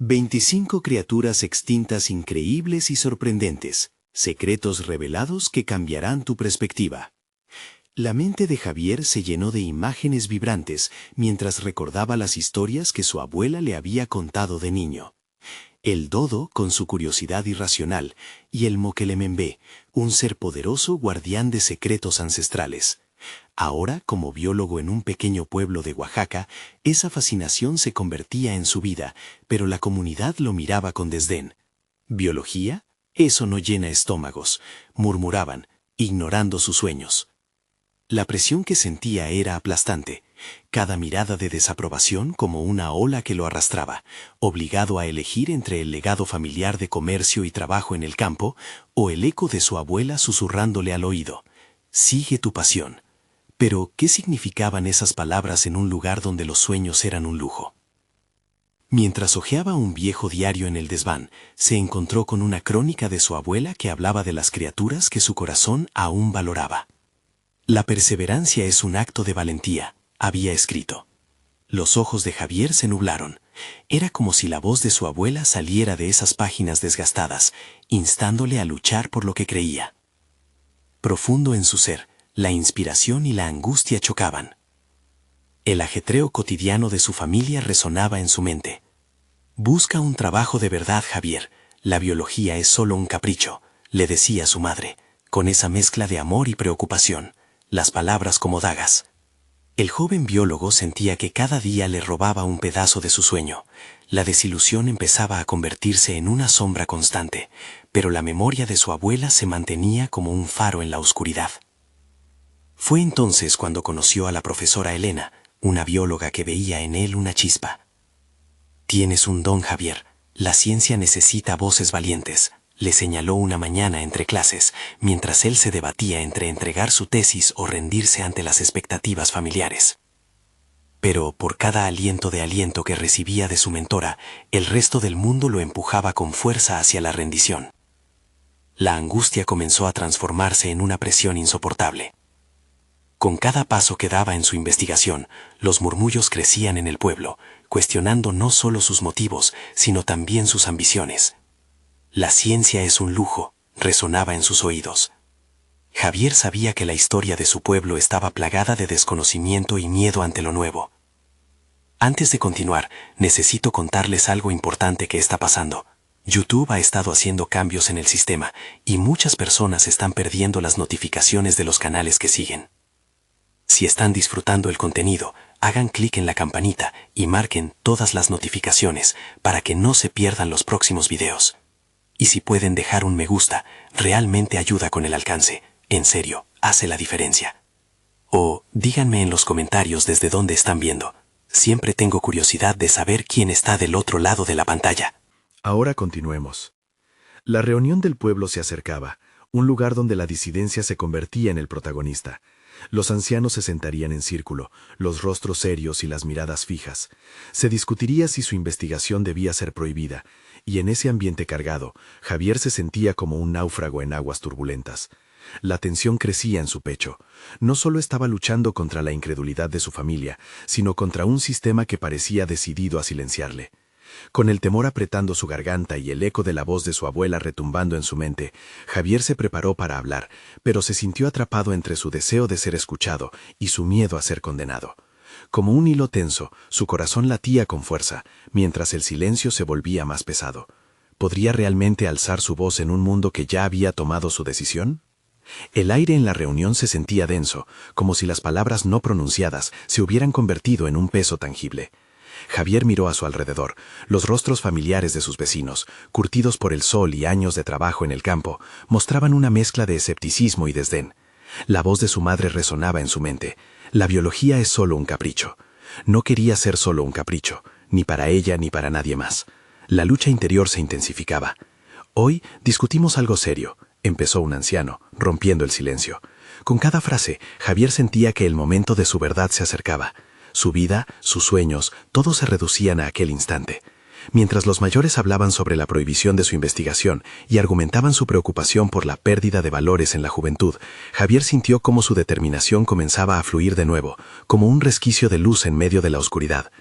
25 criaturas extintas increíbles y sorprendentes, secretos revelados que cambiarán tu perspectiva. La mente de Javier se llenó de imágenes vibrantes mientras recordaba las historias que su abuela le había contado de niño. El dodo, con su curiosidad irracional, y el moquelemembé, un ser poderoso guardián de secretos ancestrales. Ahora, como biólogo en un pequeño pueblo de Oaxaca, esa fascinación se convertía en su vida, pero la comunidad lo miraba con desdén. ¿Biología? Eso no llena estómagos, murmuraban, ignorando sus sueños. La presión que sentía era aplastante, cada mirada de desaprobación como una ola que lo arrastraba, obligado a elegir entre el legado familiar de comercio y trabajo en el campo o el eco de su abuela susurrándole al oído: «Sigue tu pasión». Pero, ¿qué significaban esas palabras en un lugar donde los sueños eran un lujo? Mientras hojeaba un viejo diario en el desván, se encontró con una crónica de su abuela que hablaba de las criaturas que su corazón aún valoraba. «La perseverancia es un acto de valentía», había escrito. Los ojos de Javier se nublaron. Era como si la voz de su abuela saliera de esas páginas desgastadas, instándole a luchar por lo que creía. Profundo en su ser, la inspiración y la angustia chocaban. El ajetreo cotidiano de su familia resonaba en su mente. «Busca un trabajo de verdad, Javier. La biología es solo un capricho», le decía su madre, con esa mezcla de amor y preocupación, las palabras como dagas. El joven biólogo sentía que cada día le robaba un pedazo de su sueño. La desilusión empezaba a convertirse en una sombra constante, pero la memoria de su abuela se mantenía como un faro en la oscuridad. Fue entonces cuando conoció a la profesora Elena, una bióloga que veía en él una chispa. «Tienes un don, Javier. La ciencia necesita voces valientes», le señaló una mañana entre clases, mientras él se debatía entre entregar su tesis o rendirse ante las expectativas familiares. Pero por cada aliento que recibía de su mentora, el resto del mundo lo empujaba con fuerza hacia la rendición. La angustia comenzó a transformarse en una presión insoportable. Con cada paso que daba en su investigación, los murmullos crecían en el pueblo, cuestionando no solo sus motivos, sino también sus ambiciones. «La ciencia es un lujo», resonaba en sus oídos. Javier sabía que la historia de su pueblo estaba plagada de desconocimiento y miedo ante lo nuevo. «Antes de continuar, necesito contarles algo importante que está pasando. YouTube ha estado haciendo cambios en el sistema y muchas personas están perdiendo las notificaciones de los canales que siguen. Si están disfrutando el contenido, hagan clic en la campanita y marquen todas las notificaciones para que no se pierdan los próximos videos. Y si pueden dejar un me gusta, realmente ayuda con el alcance. En serio, hace la diferencia. O díganme en los comentarios desde dónde están viendo. Siempre tengo curiosidad de saber quién está del otro lado de la pantalla». Ahora continuemos. La reunión del pueblo se acercaba, un lugar donde la disidencia se convertía en el protagonista. Los ancianos se sentarían en círculo, los rostros serios y las miradas fijas. Se discutiría si su investigación debía ser prohibida, y en ese ambiente cargado, Javier se sentía como un náufrago en aguas turbulentas. La tensión crecía en su pecho. No solo estaba luchando contra la incredulidad de su familia, sino contra un sistema que parecía decidido a silenciarle. Con el temor apretando su garganta y el eco de la voz de su abuela retumbando en su mente, Javier se preparó para hablar, pero se sintió atrapado entre su deseo de ser escuchado y su miedo a ser condenado. Como un hilo tenso, su corazón latía con fuerza, mientras el silencio se volvía más pesado. ¿Podría realmente alzar su voz en un mundo que ya había tomado su decisión? El aire en la reunión se sentía denso, como si las palabras no pronunciadas se hubieran convertido en un peso tangible. Javier miró a su alrededor. Los rostros familiares de sus vecinos, curtidos por el sol y años de trabajo en el campo, mostraban una mezcla de escepticismo y desdén. La voz de su madre resonaba en su mente. La biología es solo un capricho. No quería ser solo un capricho, ni para ella ni para nadie más. La lucha interior se intensificaba. «Hoy discutimos algo serio», empezó un anciano, rompiendo el silencio. Con cada frase, Javier sentía que el momento de su verdad se acercaba. Su vida, sus sueños, todo se reducían a aquel instante. Mientras los mayores hablaban sobre la prohibición de su investigación y argumentaban su preocupación por la pérdida de valores en la juventud, Javier sintió cómo su determinación comenzaba a fluir de nuevo, como un resquicio de luz en medio de la oscuridad.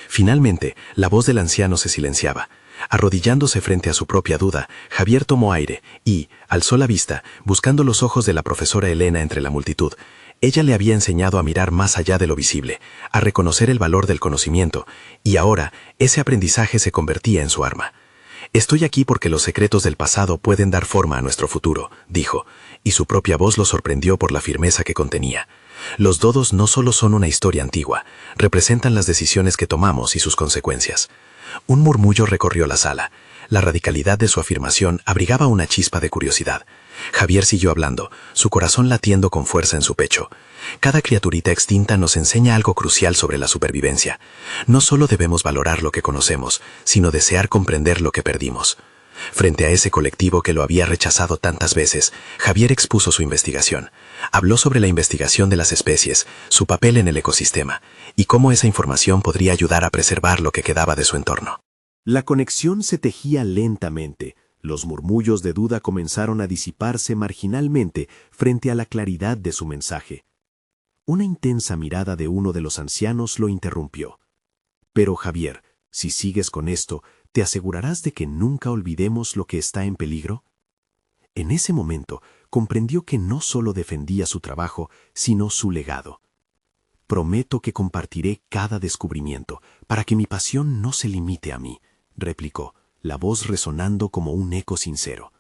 Finalmente, la voz del anciano se silenciaba. Arrodillándose frente a su propia duda, Javier tomó aire y, alzó la vista, buscando los ojos de la profesora Elena entre la multitud. Ella le había enseñado a mirar más allá de lo visible, a reconocer el valor del conocimiento, y ahora ese aprendizaje se convertía en su arma. «Estoy aquí porque los secretos del pasado pueden dar forma a nuestro futuro», dijo, y su propia voz lo sorprendió por la firmeza que contenía. Los dodos no solo son una historia antigua, representan las decisiones que tomamos y sus consecuencias. Un murmullo recorrió la sala. La radicalidad de su afirmación abrigaba una chispa de curiosidad. Javier siguió hablando, su corazón latiendo con fuerza en su pecho. Cada criaturita extinta nos enseña algo crucial sobre la supervivencia. No solo debemos valorar lo que conocemos, sino desear comprender lo que perdimos. Frente a ese colectivo que lo había rechazado tantas veces, Javier expuso su investigación. Habló sobre la investigación de las especies, su papel en el ecosistema, y cómo esa información podría ayudar a preservar lo que quedaba de su entorno. La conexión se tejía lentamente. Los murmullos de duda comenzaron a disiparse marginalmente frente a la claridad de su mensaje. Una intensa mirada de uno de los ancianos lo interrumpió. «Pero, Javier, si sigues con esto, ¿te asegurarás de que nunca olvidemos lo que está en peligro?» En ese momento, comprendió que no solo defendía su trabajo, sino su legado. «Prometo que compartiré cada descubrimiento, para que mi pasión no se limite a mí», replicó, la voz resonando como un eco sincero.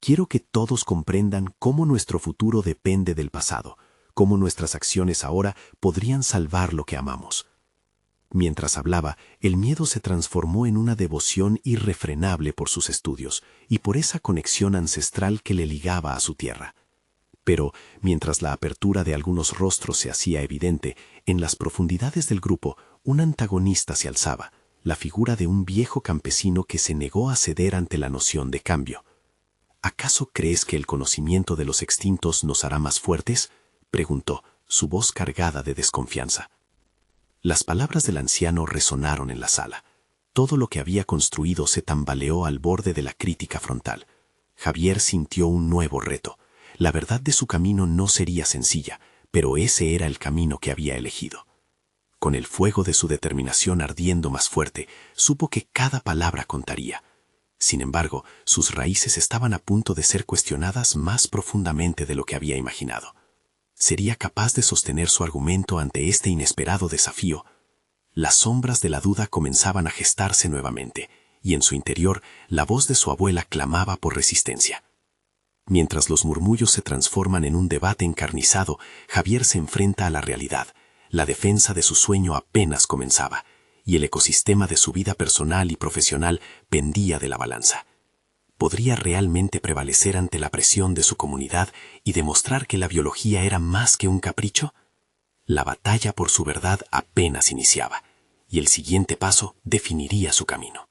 «Quiero que todos comprendan cómo nuestro futuro depende del pasado, cómo nuestras acciones ahora podrían salvar lo que amamos». Mientras hablaba, el miedo se transformó en una devoción irrefrenable por sus estudios y por esa conexión ancestral que le ligaba a su tierra. Pero, mientras la apertura de algunos rostros se hacía evidente, en las profundidades del grupo, un antagonista se alzaba, la figura de un viejo campesino que se negó a ceder ante la noción de cambio. «¿Acaso crees que el conocimiento de los extintos nos hará más fuertes?», preguntó, su voz cargada de desconfianza. Las palabras del anciano resonaron en la sala. Todo lo que había construido se tambaleó al borde de la crítica frontal. Javier sintió un nuevo reto. La verdad de su camino no sería sencilla, pero ese era el camino que había elegido. Con el fuego de su determinación ardiendo más fuerte, supo que cada palabra contaría. Sin embargo, sus raíces estaban a punto de ser cuestionadas más profundamente de lo que había imaginado. ¿Sería capaz de sostener su argumento ante este inesperado desafío? Las sombras de la duda comenzaban a gestarse nuevamente, y en su interior la voz de su abuela clamaba por resistencia. Mientras los murmullos se transforman en un debate encarnizado, Javier se enfrenta a la realidad. La defensa de su sueño apenas comenzaba, y el ecosistema de su vida personal y profesional pendía de la balanza. ¿Podría realmente prevalecer ante la presión de su comunidad y demostrar que la biología era más que un capricho? La batalla por su verdad apenas iniciaba, y el siguiente paso definiría su camino.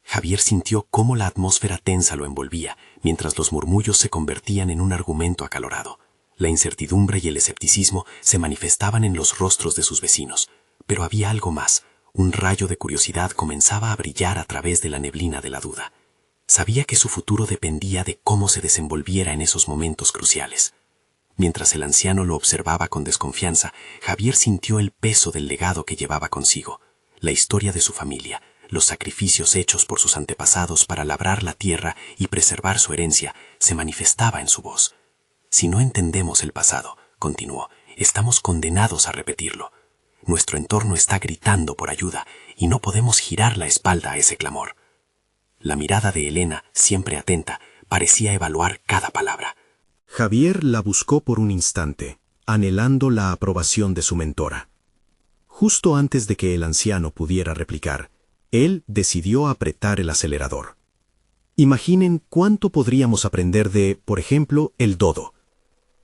Javier sintió cómo la atmósfera tensa lo envolvía, mientras los murmullos se convertían en un argumento acalorado. La incertidumbre y el escepticismo se manifestaban en los rostros de sus vecinos, pero había algo más. Un rayo de curiosidad comenzaba a brillar a través de la neblina de la duda. Sabía que su futuro dependía de cómo se desenvolviera en esos momentos cruciales. Mientras el anciano lo observaba con desconfianza, Javier sintió el peso del legado que llevaba consigo, la historia de su familia, los sacrificios hechos por sus antepasados para labrar la tierra y preservar su herencia, se manifestaba en su voz. «Si no entendemos el pasado», continuó, «estamos condenados a repetirlo. Nuestro entorno está gritando por ayuda y no podemos girar la espalda a ese clamor». La mirada de Elena, siempre atenta, parecía evaluar cada palabra. Javier la buscó por un instante, anhelando la aprobación de su mentora. Justo antes de que el anciano pudiera replicar, él decidió apretar el acelerador. Imaginen cuánto podríamos aprender de, por ejemplo, el dodo.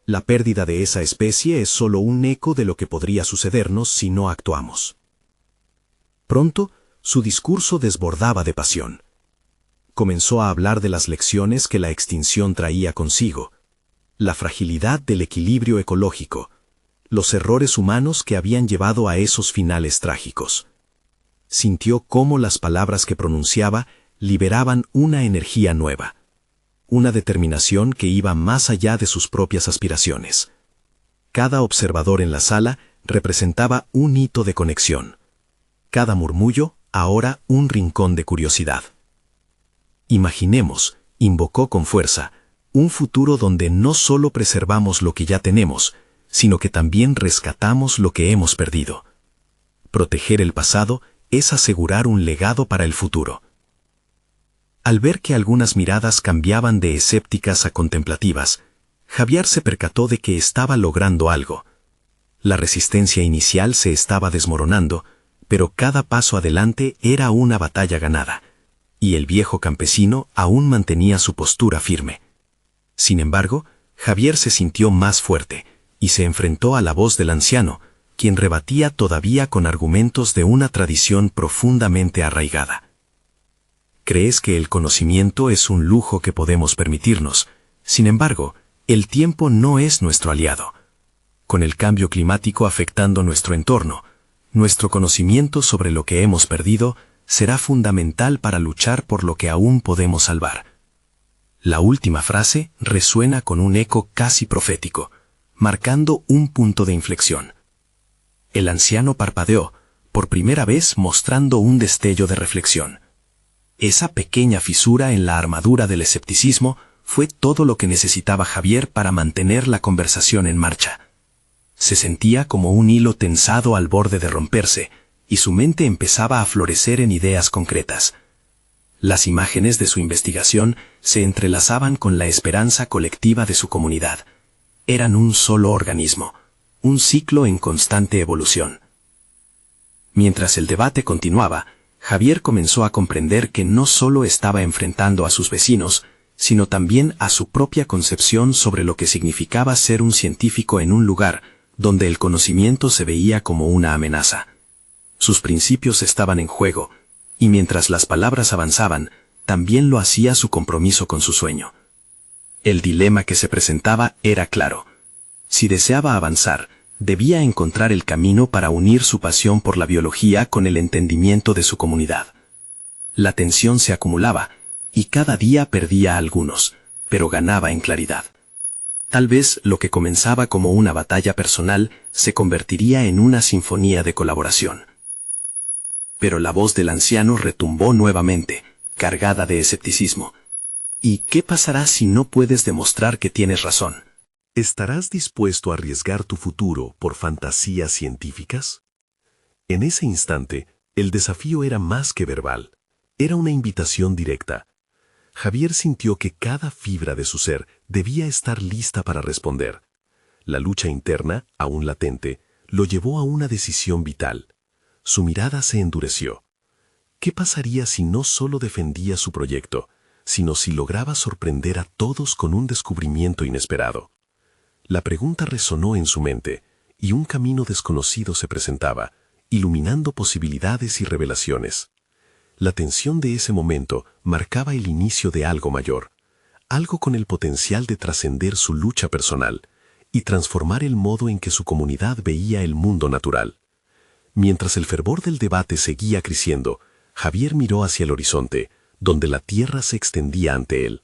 La pérdida de esa especie es solo un eco de lo que podría sucedernos si no actuamos. Pronto, su discurso desbordaba de pasión. Comenzó a hablar de las lecciones que la extinción traía consigo, la fragilidad del equilibrio ecológico, los errores humanos que habían llevado a esos finales trágicos. Sintió cómo las palabras que pronunciaba liberaban una energía nueva, una determinación que iba más allá de sus propias aspiraciones. Cada observador en la sala representaba un hito de conexión. cada murmullo, ahora un rincón de curiosidad. Imaginemos, invocó con fuerza, un futuro donde no solo preservamos lo que ya tenemos, sino que también rescatamos lo que hemos perdido. Proteger el pasado es asegurar un legado para el futuro. Al ver que algunas miradas cambiaban de escépticas a contemplativas, Javier se percató de que estaba logrando algo. La resistencia inicial se estaba desmoronando, pero cada paso adelante era una batalla ganada, y el viejo campesino aún mantenía su postura firme. Sin embargo, Javier se sintió más fuerte, y se enfrentó a la voz del anciano, quien rebatía todavía con argumentos de una tradición profundamente arraigada. ¿Crees que el conocimiento es un lujo que podemos permitirnos? Sin embargo, el tiempo no es nuestro aliado. Con el cambio climático afectando nuestro entorno, nuestro conocimiento sobre lo que hemos perdido será fundamental para luchar por lo que aún podemos salvar. La última frase resuena con un eco casi profético, marcando un punto de inflexión. El anciano parpadeó, por primera vez mostrando un destello de reflexión. Esa pequeña fisura en la armadura del escepticismo fue todo lo que necesitaba Javier para mantener la conversación en marcha. Se sentía como un hilo tensado al borde de romperse, y su mente empezaba a florecer en ideas concretas. Las imágenes de su investigación se entrelazaban con la esperanza colectiva de su comunidad. Eran un solo organismo, un ciclo en constante evolución. Mientras el debate continuaba, Javier comenzó a comprender que no solo estaba enfrentando a sus vecinos, sino también a su propia concepción sobre lo que significaba ser un científico en un lugar donde el conocimiento se veía como una amenaza. Sus principios estaban en juego, y mientras las palabras avanzaban, también lo hacía su compromiso con su sueño. El dilema que se presentaba era claro. Si deseaba avanzar, debía encontrar el camino para unir su pasión por la biología con el entendimiento de su comunidad. La tensión se acumulaba, y cada día perdía a algunos, pero ganaba en claridad. Tal vez lo que comenzaba como una batalla personal se convertiría en una sinfonía de colaboración. Pero la voz del anciano retumbó nuevamente, cargada de escepticismo. ¿Y qué pasará si no puedes demostrar que tienes razón? ¿Estarás dispuesto a arriesgar tu futuro por fantasías científicas? En ese instante, el desafío era más que verbal. Era una invitación directa. Javier sintió que cada fibra de su ser debía estar lista para responder. La lucha interna, aún latente, lo llevó a una decisión vital. Su mirada se endureció. ¿Qué pasaría si no solo defendía su proyecto, sino si lograba sorprender a todos con un descubrimiento inesperado? La pregunta resonó en su mente, y un camino desconocido se presentaba, iluminando posibilidades y revelaciones. La tensión de ese momento marcaba el inicio de algo mayor, algo con el potencial de trascender su lucha personal y transformar el modo en que su comunidad veía el mundo natural. Mientras el fervor del debate seguía creciendo, Javier miró hacia el horizonte, donde la tierra se extendía ante él,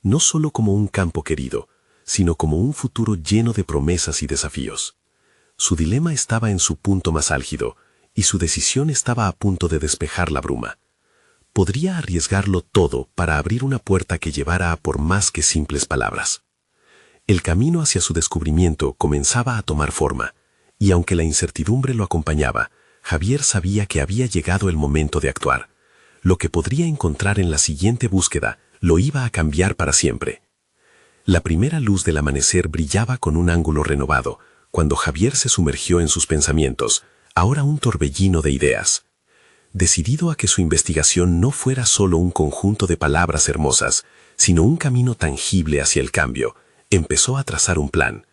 no solo como un campo querido, sino como un futuro lleno de promesas y desafíos. Su dilema estaba en su punto más álgido, y su decisión estaba a punto de despejar la bruma. Podría arriesgarlo todo para abrir una puerta que llevara a por más que simples palabras. El camino hacia su descubrimiento comenzaba a tomar forma, y aunque la incertidumbre lo acompañaba, Javier sabía que había llegado el momento de actuar. Lo que podría encontrar en la siguiente búsqueda lo iba a cambiar para siempre. La primera luz del amanecer brillaba con un ángulo renovado, cuando Javier se sumergió en sus pensamientos, ahora un torbellino de ideas. Decidido a que su investigación no fuera solo un conjunto de palabras hermosas, sino un camino tangible hacia el cambio, empezó a trazar un plan.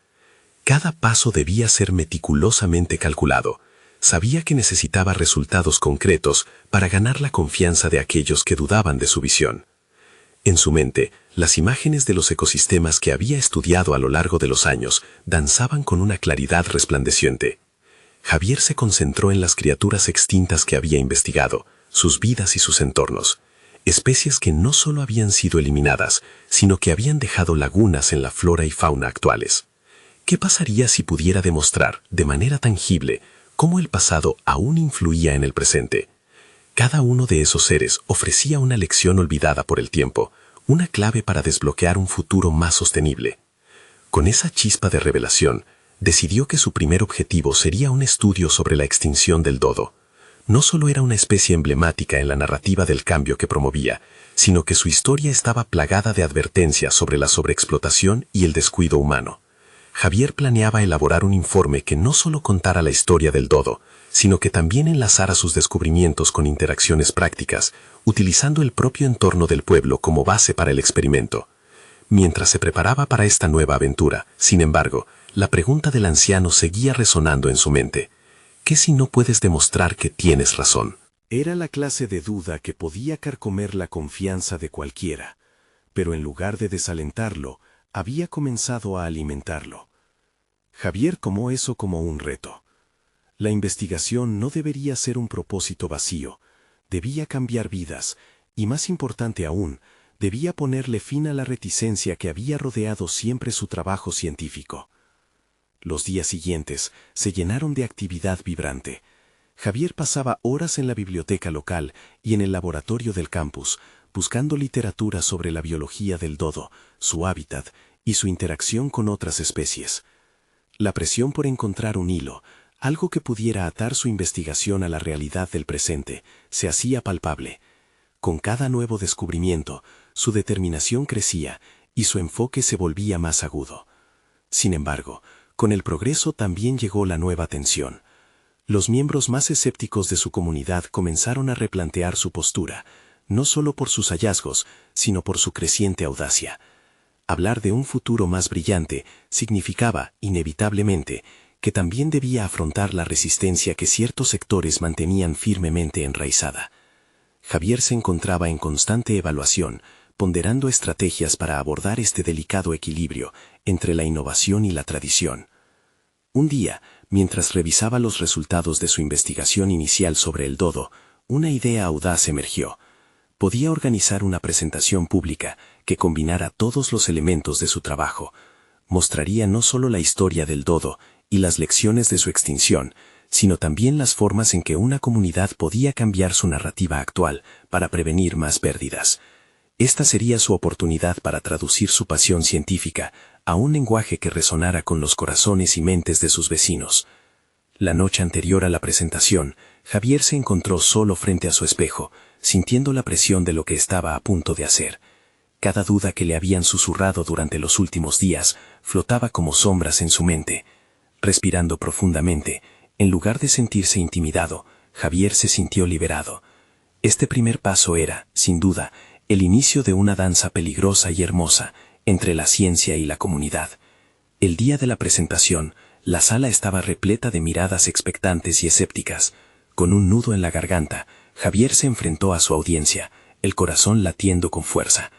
Cada paso debía ser meticulosamente calculado. Sabía que necesitaba resultados concretos para ganar la confianza de aquellos que dudaban de su visión. En su mente, las imágenes de los ecosistemas que había estudiado a lo largo de los años danzaban con una claridad resplandeciente. Javier se concentró en las criaturas extintas que había investigado, sus vidas y sus entornos, especies que no solo habían sido eliminadas, sino que habían dejado lagunas en la flora y fauna actuales. ¿Qué pasaría si pudiera demostrar, de manera tangible, cómo el pasado aún influía en el presente. Cada uno de esos seres ofrecía una lección olvidada por el tiempo, una clave para desbloquear un futuro más sostenible. Con esa chispa de revelación, decidió que su primer objetivo sería un estudio sobre la extinción del dodo. No solo era una especie emblemática en la narrativa del cambio que promovía, sino que su historia estaba plagada de advertencias sobre la sobreexplotación y el descuido humano. Javier planeaba elaborar un informe que no solo contara la historia del dodo, sino que también enlazara sus descubrimientos con interacciones prácticas, utilizando el propio entorno del pueblo como base para el experimento. Mientras se preparaba para esta nueva aventura, sin embargo, la pregunta del anciano seguía resonando en su mente. ¿Qué si no puedes demostrar que tienes razón? Era la clase de duda que podía carcomer la confianza de cualquiera, pero en lugar de desalentarlo, había comenzado a alimentarlo. Javier tomó eso como un reto. La investigación no debería ser un propósito vacío, debía cambiar vidas, y más importante aún, debía ponerle fin a la reticencia que había rodeado siempre su trabajo científico. Los días siguientes se llenaron de actividad vibrante. Javier pasaba horas en la biblioteca local y en el laboratorio del campus, buscando literatura sobre la biología del dodo, su hábitat y su interacción con otras especies. La presión por encontrar un hilo, algo que pudiera atar su investigación a la realidad del presente, se hacía palpable. Con cada nuevo descubrimiento, su determinación crecía y su enfoque se volvía más agudo. Sin embargo, con el progreso también llegó la nueva tensión. Los miembros más escépticos de su comunidad comenzaron a replantear su postura, no solo por sus hallazgos, sino por su creciente audacia. Hablar de un futuro más brillante significaba, inevitablemente, que también debía afrontar la resistencia que ciertos sectores mantenían firmemente enraizada. Javier se encontraba en constante evaluación, ponderando estrategias para abordar este delicado equilibrio entre la innovación y la tradición. Un día, mientras revisaba los resultados de su investigación inicial sobre el dodo, una idea audaz emergió. Podía organizar una presentación pública que combinara todos los elementos de su trabajo. Mostraría no solo la historia del dodo y las lecciones de su extinción, sino también las formas en que una comunidad podía cambiar su narrativa actual para prevenir más pérdidas. Esta sería su oportunidad para traducir su pasión científica a un lenguaje que resonara con los corazones y mentes de sus vecinos. La noche anterior a la presentación, Javier se encontró solo frente a su espejo, sintiendo la presión de lo que estaba a punto de hacer. Cada duda que le habían susurrado durante los últimos días flotaba como sombras en su mente. Respirando profundamente, en lugar de sentirse intimidado, Javier se sintió liberado. Este primer paso era, sin duda, el inicio de una danza peligrosa y hermosa entre la ciencia y la comunidad. El día de la presentación, la sala estaba repleta de miradas expectantes y escépticas. Con un nudo en la garganta, Javier se enfrentó a su audiencia, el corazón latiendo con fuerza.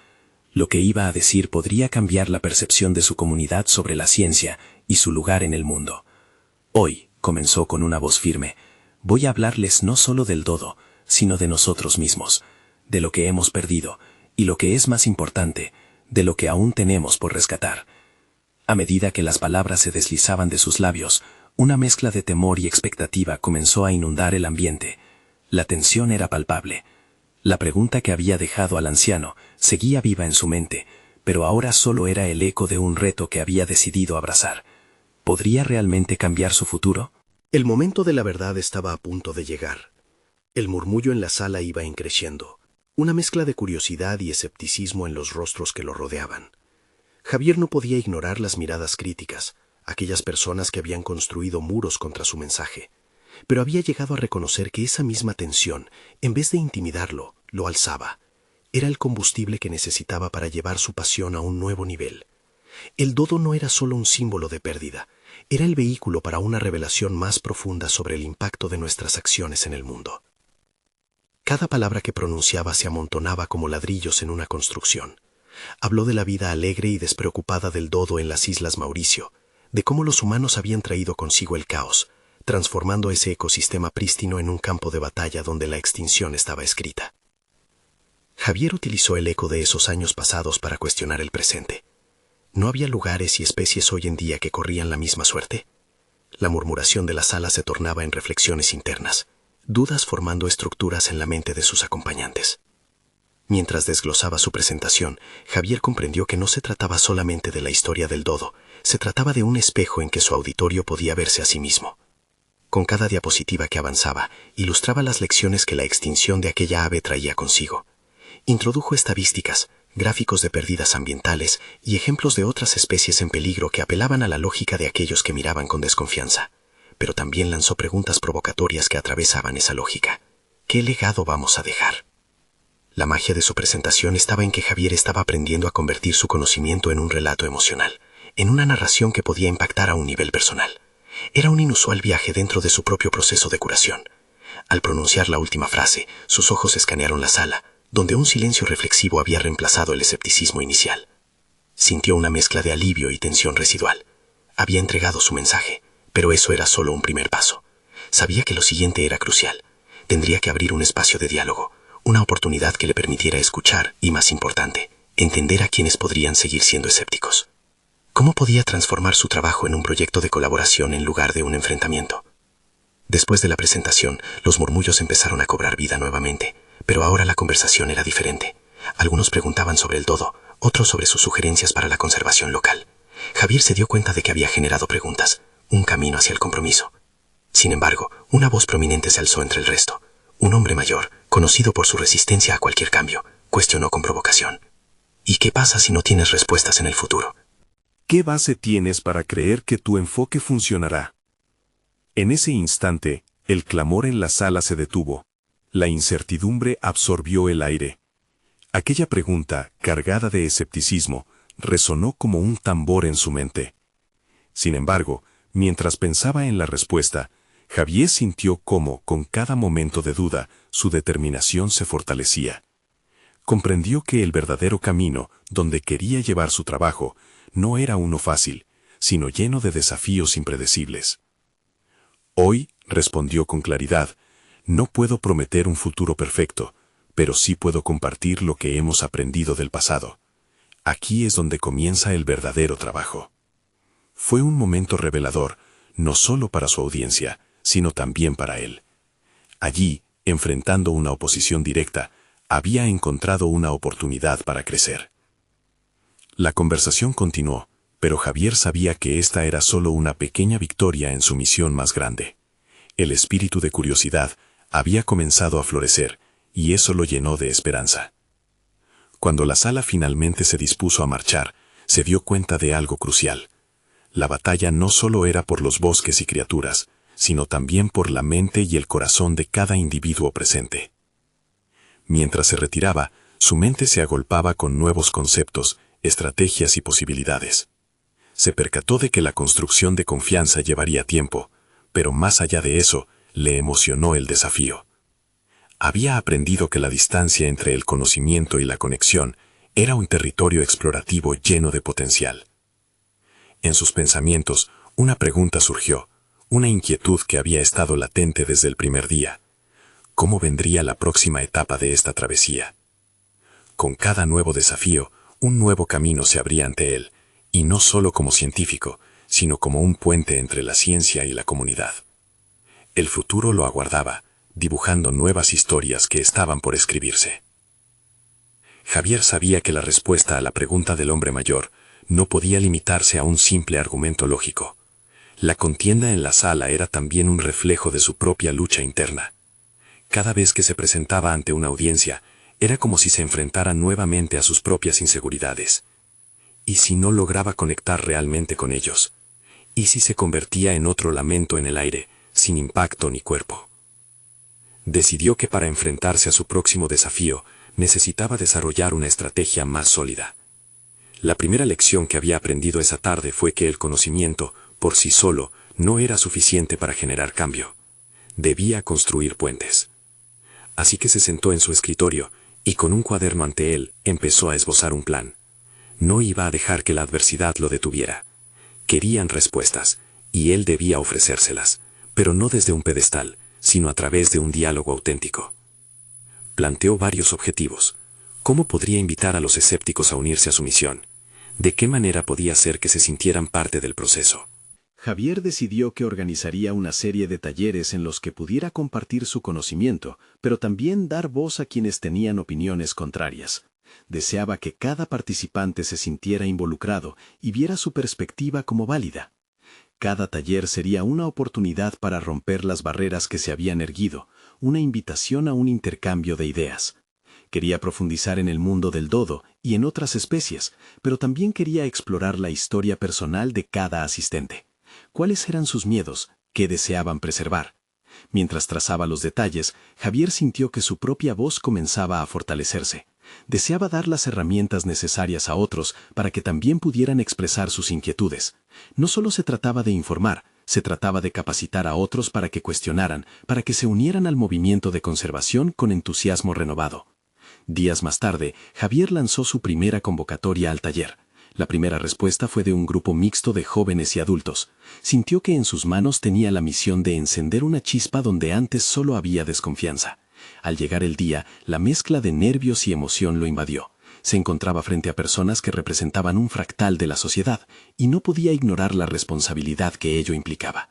Lo que iba a decir podría cambiar la percepción de su comunidad sobre la ciencia y su lugar en el mundo. Hoy, comenzó con una voz firme, voy a hablarles no solo del dodo, sino de nosotros mismos, de lo que hemos perdido, y lo que es más importante, de lo que aún tenemos por rescatar. A medida que las palabras se deslizaban de sus labios, una mezcla de temor y expectativa comenzó a inundar el ambiente. La tensión era palpable. La pregunta que había dejado al anciano seguía viva en su mente, pero ahora solo era el eco de un reto que había decidido abrazar. ¿Podría realmente cambiar su futuro? El momento de la verdad estaba a punto de llegar. El murmullo en la sala iba increciendo, una mezcla de curiosidad y escepticismo en los rostros que lo rodeaban. Javier no podía ignorar las miradas críticas, aquellas personas que habían construido muros contra su mensaje, pero había llegado a reconocer que esa misma tensión, en vez de intimidarlo, lo alzaba. Era el combustible que necesitaba para llevar su pasión a un nuevo nivel. El dodo no era solo un símbolo de pérdida, era el vehículo para una revelación más profunda sobre el impacto de nuestras acciones en el mundo. Cada palabra que pronunciaba se amontonaba como ladrillos en una construcción. Habló de la vida alegre y despreocupada del dodo en las Islas Mauricio, de cómo los humanos habían traído consigo el caos, transformando ese ecosistema prístino en un campo de batalla donde la extinción estaba escrita. Javier utilizó el eco de esos años pasados para cuestionar el presente. ¿No había lugares y especies hoy en día que corrían la misma suerte? La murmuración de la sala se tornaba en reflexiones internas, dudas formando estructuras en la mente de sus acompañantes. Mientras desglosaba su presentación, Javier comprendió que no se trataba solamente de la historia del dodo, se trataba de un espejo en que su auditorio podía verse a sí mismo. Con cada diapositiva que avanzaba, ilustraba las lecciones que la extinción de aquella ave traía consigo. Introdujo estadísticas, gráficos de pérdidas ambientales y ejemplos de otras especies en peligro que apelaban a la lógica de aquellos que miraban con desconfianza. Pero también lanzó preguntas provocatorias que atravesaban esa lógica. ¿Qué legado vamos a dejar? La magia de su presentación estaba en que Javier estaba aprendiendo a convertir su conocimiento en un relato emocional, en una narración que podía impactar a un nivel personal. Era un inusual viaje dentro de su propio proceso de curación. Al pronunciar la última frase, sus ojos escanearon la sala, donde un silencio reflexivo había reemplazado el escepticismo inicial. Sintió una mezcla de alivio y tensión residual. Había entregado su mensaje, pero eso era solo un primer paso. Sabía que lo siguiente era crucial. Tendría que abrir un espacio de diálogo, una oportunidad que le permitiera escuchar y, más importante, entender a quienes podrían seguir siendo escépticos. ¿Cómo podía transformar su trabajo en un proyecto de colaboración en lugar de un enfrentamiento? Después de la presentación, los murmullos empezaron a cobrar vida nuevamente, pero ahora la conversación era diferente. Algunos preguntaban sobre el dodo, otros sobre sus sugerencias para la conservación local. Javier se dio cuenta de que había generado preguntas, un camino hacia el compromiso. Sin embargo, una voz prominente se alzó entre el resto. Un hombre mayor, conocido por su resistencia a cualquier cambio, cuestionó con provocación. ¿Y qué pasa si no tienes respuestas en el futuro? ¿Qué base tienes para creer que tu enfoque funcionará? En ese instante, el clamor en la sala se detuvo. La incertidumbre absorbió el aire. Aquella pregunta, cargada de escepticismo, resonó como un tambor en su mente. Sin embargo, mientras pensaba en la respuesta, Javier sintió cómo, con cada momento de duda, su determinación se fortalecía. Comprendió que el verdadero camino, donde quería llevar su trabajo, no era uno fácil, sino lleno de desafíos impredecibles. Hoy, respondió con claridad, no puedo prometer un futuro perfecto, pero sí puedo compartir lo que hemos aprendido del pasado. Aquí es donde comienza el verdadero trabajo. Fue un momento revelador, no solo para su audiencia, sino también para él. Allí, enfrentando una oposición directa, había encontrado una oportunidad para crecer. La conversación continuó, pero Javier sabía que esta era solo una pequeña victoria en su misión más grande. El espíritu de curiosidad había comenzado a florecer, y eso lo llenó de esperanza. Cuando la sala finalmente se dispuso a marchar, se dio cuenta de algo crucial. La batalla no solo era por los bosques y criaturas, sino también por la mente y el corazón de cada individuo presente. Mientras se retiraba, su mente se agolpaba con nuevos conceptos, estrategias y posibilidades. Se percató de que la construcción de confianza llevaría tiempo, pero más allá de eso, le emocionó el desafío. Había aprendido que la distancia entre el conocimiento y la conexión era un territorio explorativo lleno de potencial. En sus pensamientos, una pregunta surgió, una inquietud que había estado latente desde el primer día. ¿Cómo vendría la próxima etapa de esta travesía? Con cada nuevo desafío, un nuevo camino se abría ante él, y no solo como científico, sino como un puente entre la ciencia y la comunidad. El futuro lo aguardaba, dibujando nuevas historias que estaban por escribirse. Javier sabía que la respuesta a la pregunta del hombre mayor no podía limitarse a un simple argumento lógico. La contienda en la sala era también un reflejo de su propia lucha interna. Cada vez que se presentaba ante una audiencia, era como si se enfrentara nuevamente a sus propias inseguridades. ¿Y si no lograba conectar realmente con ellos? ¿Y si se convertía en otro lamento en el aire, sin impacto ni cuerpo? Decidió que para enfrentarse a su próximo desafío, necesitaba desarrollar una estrategia más sólida. La primera lección que había aprendido esa tarde fue que el conocimiento, por sí solo, no era suficiente para generar cambio. Debía construir puentes. Así que se sentó en su escritorio, y con un cuaderno ante él, empezó a esbozar un plan. No iba a dejar que la adversidad lo detuviera. Querían respuestas, y él debía ofrecérselas, pero no desde un pedestal, sino a través de un diálogo auténtico. Planteó varios objetivos. ¿Cómo podría invitar a los escépticos a unirse a su misión? ¿De qué manera podía hacer que se sintieran parte del proceso? Javier decidió que organizaría una serie de talleres en los que pudiera compartir su conocimiento, pero también dar voz a quienes tenían opiniones contrarias. Deseaba que cada participante se sintiera involucrado y viera su perspectiva como válida. Cada taller sería una oportunidad para romper las barreras que se habían erguido, una invitación a un intercambio de ideas. Quería profundizar en el mundo del dodo y en otras especies, pero también quería explorar la historia personal de cada asistente. ¿Cuáles eran sus miedos? ¿Qué deseaban preservar? Mientras trazaba los detalles, Javier sintió que su propia voz comenzaba a fortalecerse. Deseaba dar las herramientas necesarias a otros para que también pudieran expresar sus inquietudes. No solo se trataba de informar, se trataba de capacitar a otros para que cuestionaran, para que se unieran al movimiento de conservación con entusiasmo renovado. Días más tarde, Javier lanzó su primera convocatoria al taller. La primera respuesta fue de un grupo mixto de jóvenes y adultos. Sintió que en sus manos tenía la misión de encender una chispa donde antes solo había desconfianza. Al llegar el día, la mezcla de nervios y emoción lo invadió. Se encontraba frente a personas que representaban un fractal de la sociedad y no podía ignorar la responsabilidad que ello implicaba.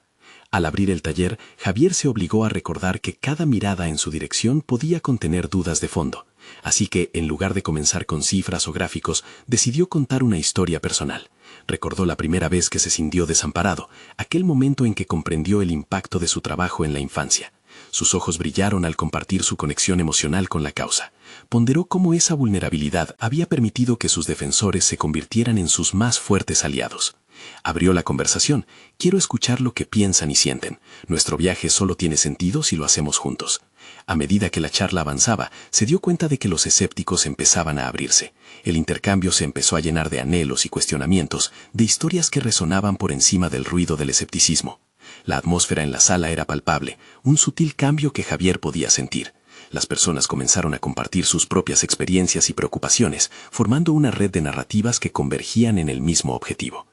Al abrir el taller, Javier se obligó a recordar que cada mirada en su dirección podía contener dudas de fondo. Así que, en lugar de comenzar con cifras o gráficos, decidió contar una historia personal. Recordó la primera vez que se sintió desamparado, aquel momento en que comprendió el impacto de su trabajo en la infancia. Sus ojos brillaron al compartir su conexión emocional con la causa. Ponderó cómo esa vulnerabilidad había permitido que sus defensores se convirtieran en sus más fuertes aliados. Abrió la conversación. Quiero escuchar lo que piensan y sienten. Nuestro viaje solo tiene sentido si lo hacemos juntos. A medida que la charla avanzaba, se dio cuenta de que los escépticos empezaban a abrirse. El intercambio se empezó a llenar de anhelos y cuestionamientos, de historias que resonaban por encima del ruido del escepticismo. La atmósfera en la sala era palpable, un sutil cambio que Javier podía sentir. Las personas comenzaron a compartir sus propias experiencias y preocupaciones, formando una red de narrativas que convergían en el mismo objetivo.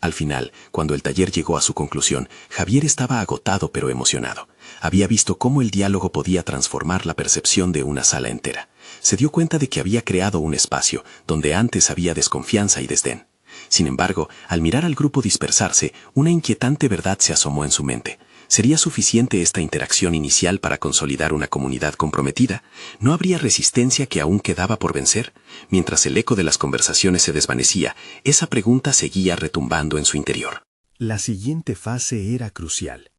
Al final, cuando el taller llegó a su conclusión, Javier estaba agotado pero emocionado. Había visto cómo el diálogo podía transformar la percepción de una sala entera. Se dio cuenta de que había creado un espacio donde antes había desconfianza y desdén. Sin embargo, al mirar al grupo dispersarse, una inquietante verdad se asomó en su mente. ¿Sería suficiente esta interacción inicial para consolidar una comunidad comprometida? ¿No habría resistencia que aún quedaba por vencer? Mientras el eco de las conversaciones se desvanecía, esa pregunta seguía retumbando en su interior. La siguiente fase era crucial.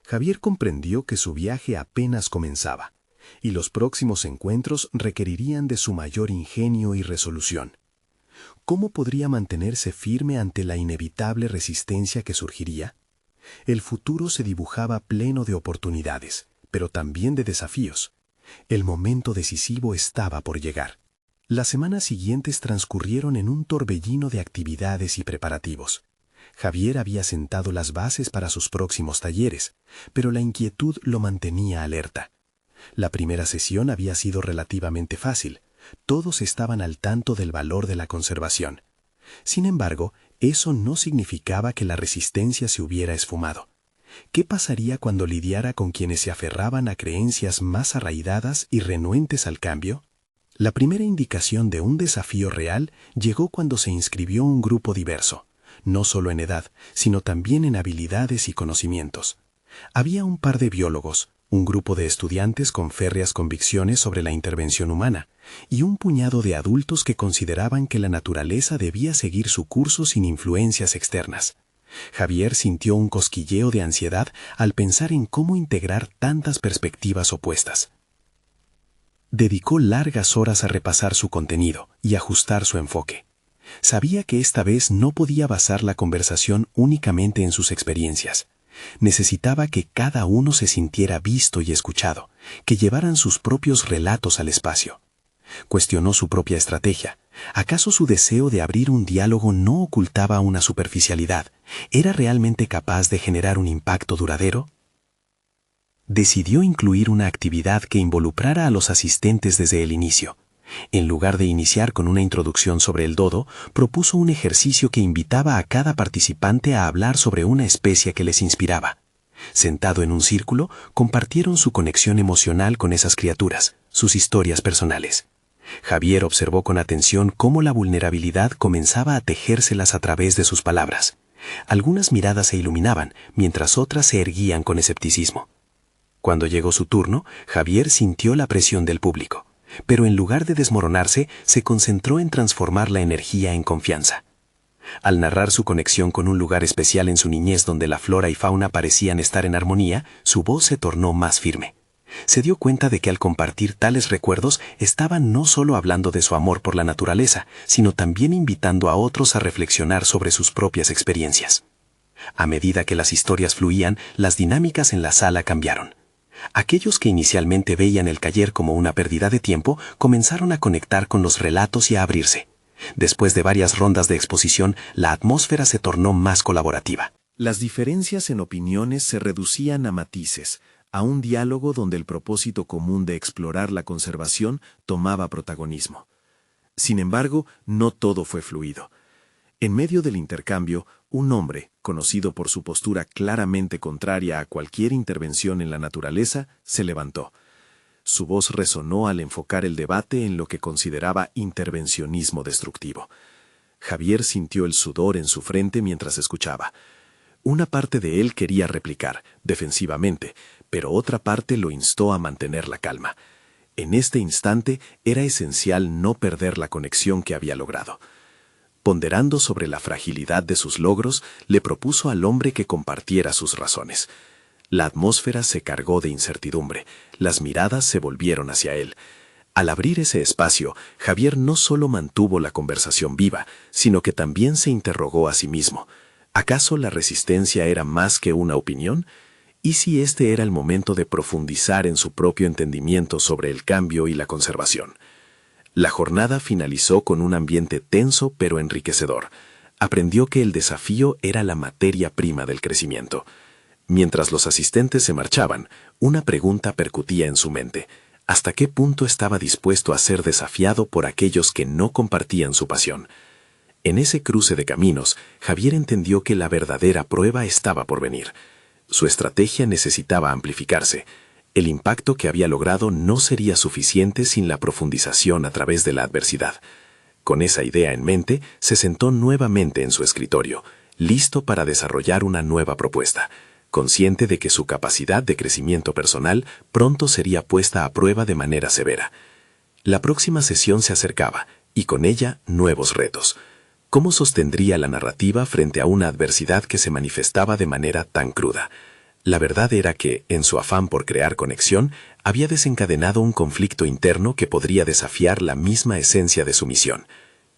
Javier comprendió que su viaje apenas comenzaba, y los próximos encuentros requerirían de su mayor ingenio y resolución. ¿Cómo podría mantenerse firme ante la inevitable resistencia que surgiría? El futuro se dibujaba pleno de oportunidades, pero también de desafíos. El momento decisivo estaba por llegar. Las semanas siguientes transcurrieron en un torbellino de actividades y preparativos. Javier había sentado las bases para sus próximos talleres, pero la inquietud lo mantenía alerta. La primera sesión había sido relativamente fácil. Todos estaban al tanto del valor de la conservación. Sin embargo, eso no significaba que la resistencia se hubiera esfumado. ¿Qué pasaría cuando lidiara con quienes se aferraban a creencias más arraigadas y renuentes al cambio? La primera indicación de un desafío real llegó cuando se inscribió un grupo diverso, no solo en edad, sino también en habilidades y conocimientos. Había un par de biólogos, un grupo de estudiantes con férreas convicciones sobre la intervención humana, y un puñado de adultos que consideraban que la naturaleza debía seguir su curso sin influencias externas. Javier sintió un cosquilleo de ansiedad al pensar en cómo integrar tantas perspectivas opuestas. Dedicó largas horas a repasar su contenido y ajustar su enfoque. Sabía que esta vez no podía basar la conversación únicamente en sus experiencias. Necesitaba que cada uno se sintiera visto y escuchado, que llevaran sus propios relatos al espacio. Cuestionó su propia estrategia. ¿Acaso su deseo de abrir un diálogo no ocultaba una superficialidad? ¿Era realmente capaz de generar un impacto duradero? Decidió incluir una actividad que involucrara a los asistentes desde el inicio. En lugar de iniciar con una introducción sobre el dodo, propuso un ejercicio que invitaba a cada participante a hablar sobre una especie que les inspiraba. Sentado en un círculo, compartieron su conexión emocional con esas criaturas, sus historias personales. Javier observó con atención cómo la vulnerabilidad comenzaba a tejérselas a través de sus palabras. Algunas miradas se iluminaban, mientras otras se erguían con escepticismo. Cuando llegó su turno, Javier sintió la presión del público, pero en lugar de desmoronarse, se concentró en transformar la energía en confianza. Al narrar su conexión con un lugar especial en su niñez donde la flora y fauna parecían estar en armonía, su voz se tornó más firme. Se dio cuenta de que al compartir tales recuerdos estaba no solo hablando de su amor por la naturaleza, sino también invitando a otros a reflexionar sobre sus propias experiencias. A medida que las historias fluían, las dinámicas en la sala cambiaron. Aquellos que inicialmente veían el taller como una pérdida de tiempo comenzaron a conectar con los relatos y a abrirse. Después de varias rondas de exposición, la atmósfera se tornó más colaborativa. Las diferencias en opiniones se reducían a matices, a un diálogo donde el propósito común de explorar la conservación tomaba protagonismo. Sin embargo, no todo fue fluido. En medio del intercambio, un hombre, conocido por su postura claramente contraria a cualquier intervención en la naturaleza, se levantó. Su voz resonó al enfocar el debate en lo que consideraba intervencionismo destructivo. Javier sintió el sudor en su frente mientras escuchaba. Una parte de él quería replicar, defensivamente, pero otra parte lo instó a mantener la calma. En este instante era esencial no perder la conexión que había logrado. Ponderando sobre la fragilidad de sus logros, le propuso al hombre que compartiera sus razones. La atmósfera se cargó de incertidumbre, las miradas se volvieron hacia él. Al abrir ese espacio, Javier no solo mantuvo la conversación viva, sino que también se interrogó a sí mismo. ¿Acaso la resistencia era más que una opinión? ¿Y si este era el momento de profundizar en su propio entendimiento sobre el cambio y la conservación? La jornada finalizó con un ambiente tenso pero enriquecedor. Aprendió que el desafío era la materia prima del crecimiento. Mientras los asistentes se marchaban, una pregunta percutía en su mente. ¿Hasta qué punto estaba dispuesto a ser desafiado por aquellos que no compartían su pasión? En ese cruce de caminos, Javier entendió que la verdadera prueba estaba por venir. Su estrategia necesitaba amplificarse. El impacto que había logrado no sería suficiente sin la profundización a través de la adversidad. Con esa idea en mente, se sentó nuevamente en su escritorio, listo para desarrollar una nueva propuesta, consciente de que su capacidad de crecimiento personal pronto sería puesta a prueba de manera severa. La próxima sesión se acercaba, y con ella nuevos retos. ¿Cómo sostendría la narrativa frente a una adversidad que se manifestaba de manera tan cruda? La verdad era que, en su afán por crear conexión, había desencadenado un conflicto interno que podría desafiar la misma esencia de su misión.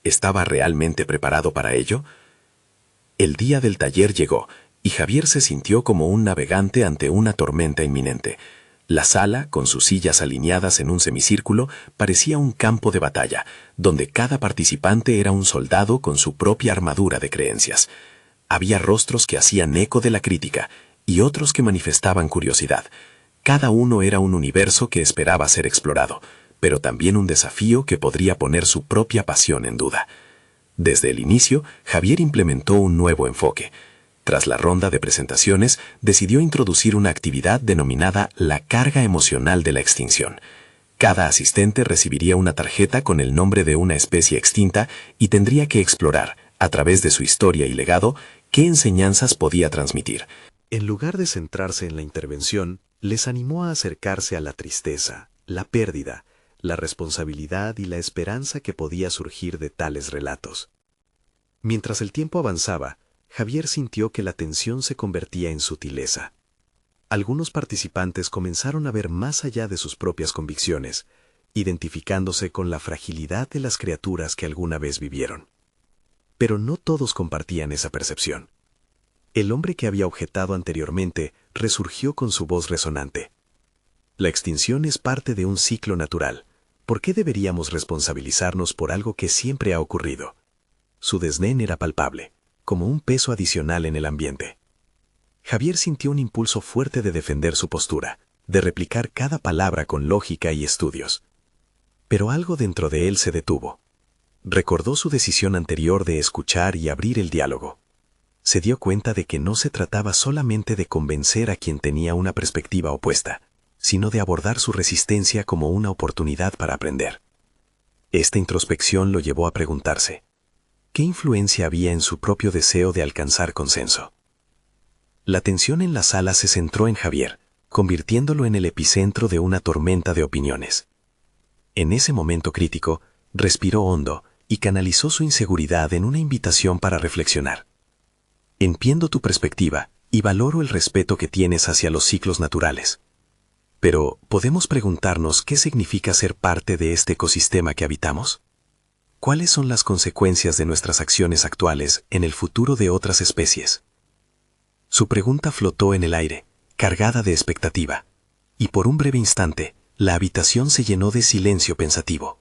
¿Estaba realmente preparado para ello? El día del taller llegó, y Javier se sintió como un navegante ante una tormenta inminente. La sala, con sus sillas alineadas en un semicírculo, parecía un campo de batalla, donde cada participante era un soldado con su propia armadura de creencias. Había rostros que hacían eco de la crítica, y otros que manifestaban curiosidad. Cada uno era un universo que esperaba ser explorado, pero también un desafío que podría poner su propia pasión en duda. Desde el inicio, Javier implementó un nuevo enfoque. Tras la ronda de presentaciones, decidió introducir una actividad denominada la carga emocional de la extinción. Cada asistente recibiría una tarjeta con el nombre de una especie extinta y tendría que explorar, a través de su historia y legado, qué enseñanzas podía transmitir. En lugar de centrarse en la intervención, les animó a acercarse a la tristeza, la pérdida, la responsabilidad y la esperanza que podía surgir de tales relatos. Mientras el tiempo avanzaba, Javier sintió que la tensión se convertía en sutileza. Algunos participantes comenzaron a ver más allá de sus propias convicciones, identificándose con la fragilidad de las criaturas que alguna vez vivieron. Pero no todos compartían esa percepción. El hombre que había objetado anteriormente resurgió con su voz resonante. La extinción es parte de un ciclo natural. ¿Por qué deberíamos responsabilizarnos por algo que siempre ha ocurrido? Su desdén era palpable, como un peso adicional en el ambiente. Javier sintió un impulso fuerte de defender su postura, de replicar cada palabra con lógica y estudios. Pero algo dentro de él se detuvo. Recordó su decisión anterior de escuchar y abrir el diálogo. Se dio cuenta de que no se trataba solamente de convencer a quien tenía una perspectiva opuesta, sino de abordar su resistencia como una oportunidad para aprender. Esta introspección lo llevó a preguntarse: ¿Qué influencia había en su propio deseo de alcanzar consenso? La tensión en la sala se centró en Javier, convirtiéndolo en el epicentro de una tormenta de opiniones. En ese momento crítico, respiró hondo y canalizó su inseguridad en una invitación para reflexionar. Entiendo tu perspectiva y valoro el respeto que tienes hacia los ciclos naturales. Pero, ¿podemos preguntarnos qué significa ser parte de este ecosistema que habitamos? ¿Cuáles son las consecuencias de nuestras acciones actuales en el futuro de otras especies? Su pregunta flotó en el aire, cargada de expectativa, y por un breve instante, la habitación se llenó de silencio pensativo.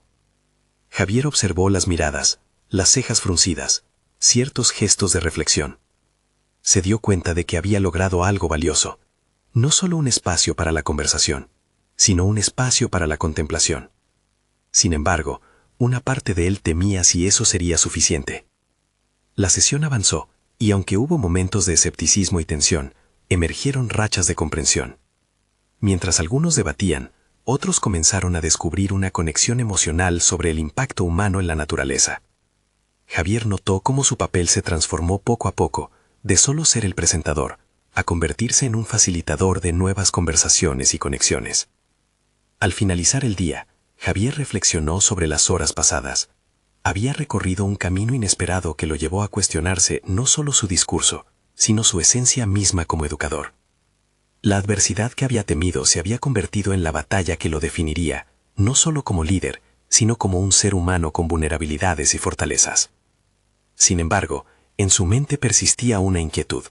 Javier observó las miradas, las cejas fruncidas, ciertos gestos de reflexión. Se dio cuenta de que había logrado algo valioso, no solo un espacio para la conversación, sino un espacio para la contemplación. Sin embargo, una parte de él temía si eso sería suficiente. La sesión avanzó, y aunque hubo momentos de escepticismo y tensión, emergieron rachas de comprensión. Mientras algunos debatían, otros comenzaron a descubrir una conexión emocional sobre el impacto humano en la naturaleza. Javier notó cómo su papel se transformó poco a poco, de solo ser el presentador, a convertirse en un facilitador de nuevas conversaciones y conexiones. Al finalizar el día, Javier reflexionó sobre las horas pasadas. Había recorrido un camino inesperado que lo llevó a cuestionarse no solo su discurso, sino su esencia misma como educador. La adversidad que había temido se había convertido en la batalla que lo definiría, no solo como líder, sino como un ser humano con vulnerabilidades y fortalezas. Sin embargo, en su mente persistía una inquietud.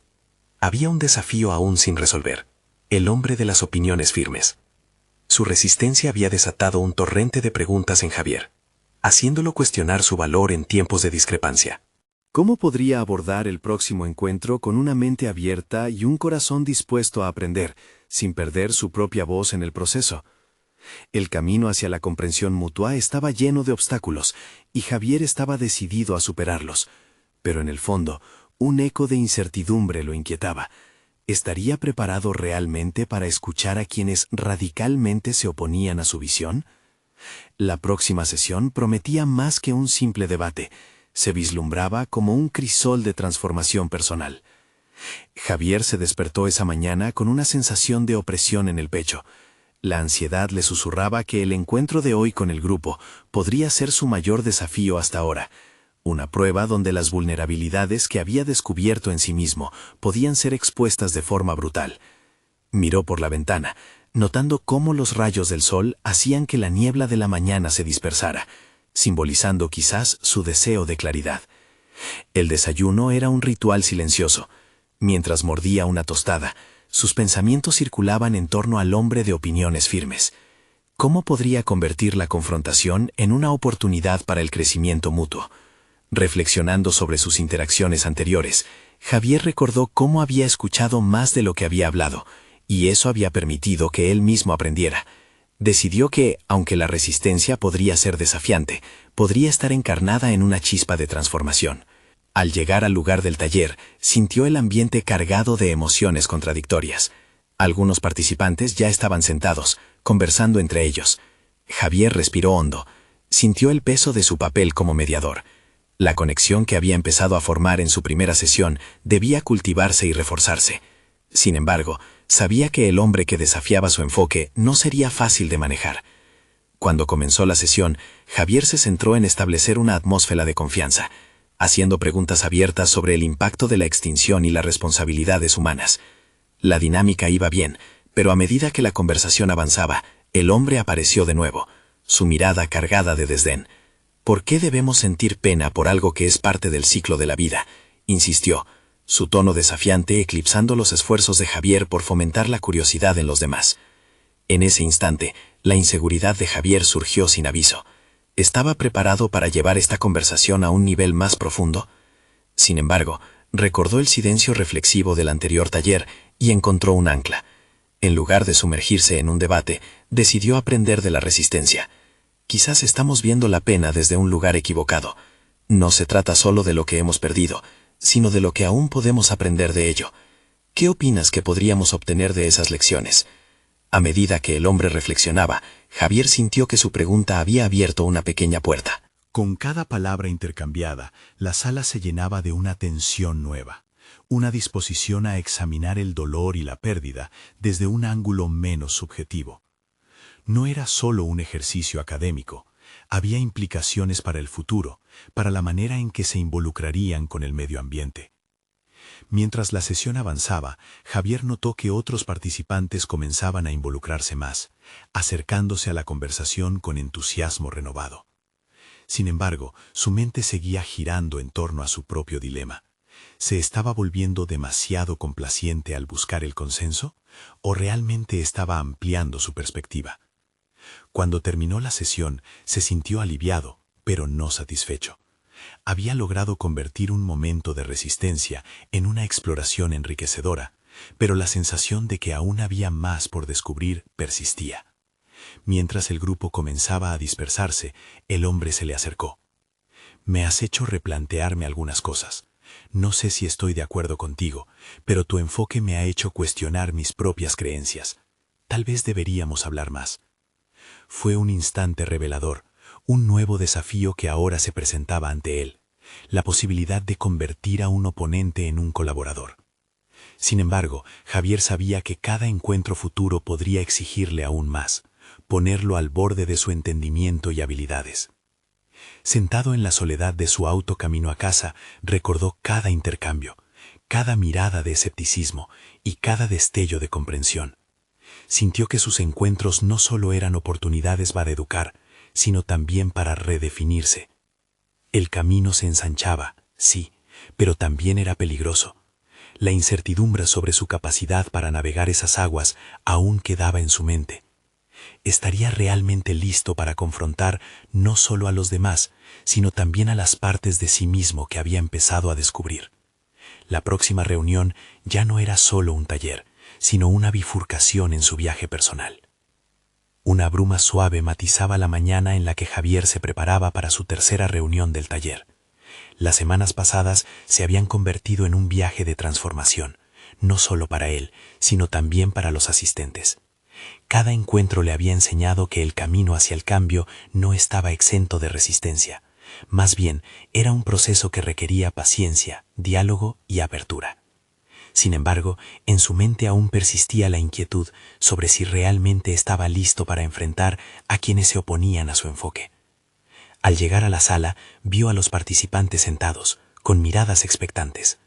Había un desafío aún sin resolver: el hombre de las opiniones firmes. Su resistencia había desatado un torrente de preguntas en Javier, haciéndolo cuestionar su valor en tiempos de discrepancia. ¿Cómo podría abordar el próximo encuentro con una mente abierta y un corazón dispuesto a aprender, sin perder su propia voz en el proceso? El camino hacia la comprensión mutua estaba lleno de obstáculos, y Javier estaba decidido a superarlos. Pero en el fondo, un eco de incertidumbre lo inquietaba. ¿Estaría preparado realmente para escuchar a quienes radicalmente se oponían a su visión? La próxima sesión prometía más que un simple debate. Se vislumbraba como un crisol de transformación personal. Javier se despertó esa mañana con una sensación de opresión en el pecho. La ansiedad le susurraba que el encuentro de hoy con el grupo podría ser su mayor desafío hasta ahora. Una prueba donde las vulnerabilidades que había descubierto en sí mismo podían ser expuestas de forma brutal. Miró por la ventana, notando cómo los rayos del sol hacían que la niebla de la mañana se dispersara, simbolizando quizás su deseo de claridad. El desayuno era un ritual silencioso. Mientras mordía una tostada, sus pensamientos circulaban en torno al hombre de opiniones firmes. ¿Cómo podría convertir la confrontación en una oportunidad para el crecimiento mutuo? Reflexionando sobre sus interacciones anteriores, Javier recordó cómo había escuchado más de lo que había hablado, y eso había permitido que él mismo aprendiera. Decidió que, aunque la resistencia podría ser desafiante, podría estar encarnada en una chispa de transformación. Al llegar al lugar del taller, sintió el ambiente cargado de emociones contradictorias. Algunos participantes ya estaban sentados, conversando entre ellos. Javier respiró hondo. Sintió el peso de su papel como mediador. La conexión que había empezado a formar en su primera sesión debía cultivarse y reforzarse. Sin embargo, sabía que el hombre que desafiaba su enfoque no sería fácil de manejar. Cuando comenzó la sesión, Javier se centró en establecer una atmósfera de confianza, haciendo preguntas abiertas sobre el impacto de la extinción y las responsabilidades humanas. La dinámica iba bien, pero a medida que la conversación avanzaba, el hombre apareció de nuevo, su mirada cargada de desdén. ¿Por qué debemos sentir pena por algo que es parte del ciclo de la vida?, insistió, su tono desafiante eclipsando los esfuerzos de Javier por fomentar la curiosidad en los demás. En ese instante, la inseguridad de Javier surgió sin aviso. ¿Estaba preparado para llevar esta conversación a un nivel más profundo? Sin embargo, recordó el silencio reflexivo del anterior taller y encontró un ancla. En lugar de sumergirse en un debate, decidió aprender de la resistencia. Quizás estamos viendo la pena desde un lugar equivocado. No se trata solo de lo que hemos perdido, sino de lo que aún podemos aprender de ello. ¿Qué opinas que podríamos obtener de esas lecciones? A medida que el hombre reflexionaba, Javier sintió que su pregunta había abierto una pequeña puerta. Con cada palabra intercambiada, la sala se llenaba de una tensión nueva, una disposición a examinar el dolor y la pérdida desde un ángulo menos subjetivo. No era solo un ejercicio académico, había implicaciones para el futuro, para la manera en que se involucrarían con el medio ambiente. Mientras la sesión avanzaba, Javier notó que otros participantes comenzaban a involucrarse más, acercándose a la conversación con entusiasmo renovado. Sin embargo, su mente seguía girando en torno a su propio dilema. ¿Se estaba volviendo demasiado complaciente al buscar el consenso? ¿O realmente estaba ampliando su perspectiva? Cuando terminó la sesión, se sintió aliviado, pero no satisfecho. Había logrado convertir un momento de resistencia en una exploración enriquecedora, pero la sensación de que aún había más por descubrir persistía. Mientras el grupo comenzaba a dispersarse, el hombre se le acercó. «Me has hecho replantearme algunas cosas. No sé si estoy de acuerdo contigo, pero tu enfoque me ha hecho cuestionar mis propias creencias. Tal vez deberíamos hablar más». Fue un instante revelador, un nuevo desafío que ahora se presentaba ante él, la posibilidad de convertir a un oponente en un colaborador. Sin embargo, Javier sabía que cada encuentro futuro podría exigirle aún más, ponerlo al borde de su entendimiento y habilidades. Sentado en la soledad de su auto camino a casa, recordó cada intercambio, cada mirada de escepticismo y cada destello de comprensión. Sintió que sus encuentros no solo eran oportunidades para educar, sino también para redefinirse. El camino se ensanchaba, sí, pero también era peligroso. La incertidumbre sobre su capacidad para navegar esas aguas aún quedaba en su mente. ¿Estaría realmente listo para confrontar no solo a los demás, sino también a las partes de sí mismo que había empezado a descubrir? La próxima reunión ya no era solo un taller, sino una bifurcación en su viaje personal. Una bruma suave matizaba la mañana en la que Javier se preparaba para su tercera reunión del taller. Las semanas pasadas se habían convertido en un viaje de transformación, no solo para él, sino también para los asistentes. Cada encuentro le había enseñado que el camino hacia el cambio no estaba exento de resistencia. Más bien, era un proceso que requería paciencia, diálogo y apertura. Sin embargo, en su mente aún persistía la inquietud sobre si realmente estaba listo para enfrentar a quienes se oponían a su enfoque. Al llegar a la sala, vio a los participantes sentados, con miradas expectantes.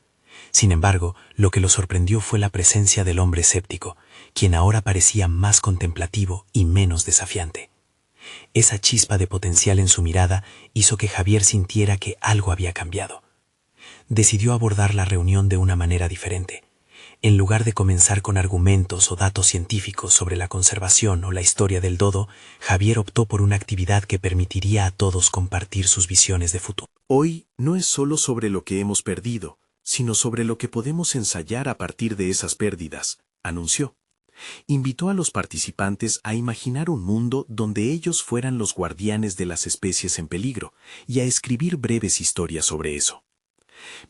Sin embargo, lo que lo sorprendió fue la presencia del hombre escéptico, quien ahora parecía más contemplativo y menos desafiante. Esa chispa de potencial en su mirada hizo que Javier sintiera que algo había cambiado. Decidió abordar la reunión de una manera diferente. En lugar de comenzar con argumentos o datos científicos sobre la conservación o la historia del dodo, Javier optó por una actividad que permitiría a todos compartir sus visiones de futuro. Hoy no es solo sobre lo que hemos perdido, sino sobre lo que podemos ensayar a partir de esas pérdidas, anunció. Invitó a los participantes a imaginar un mundo donde ellos fueran los guardianes de las especies en peligro y a escribir breves historias sobre eso.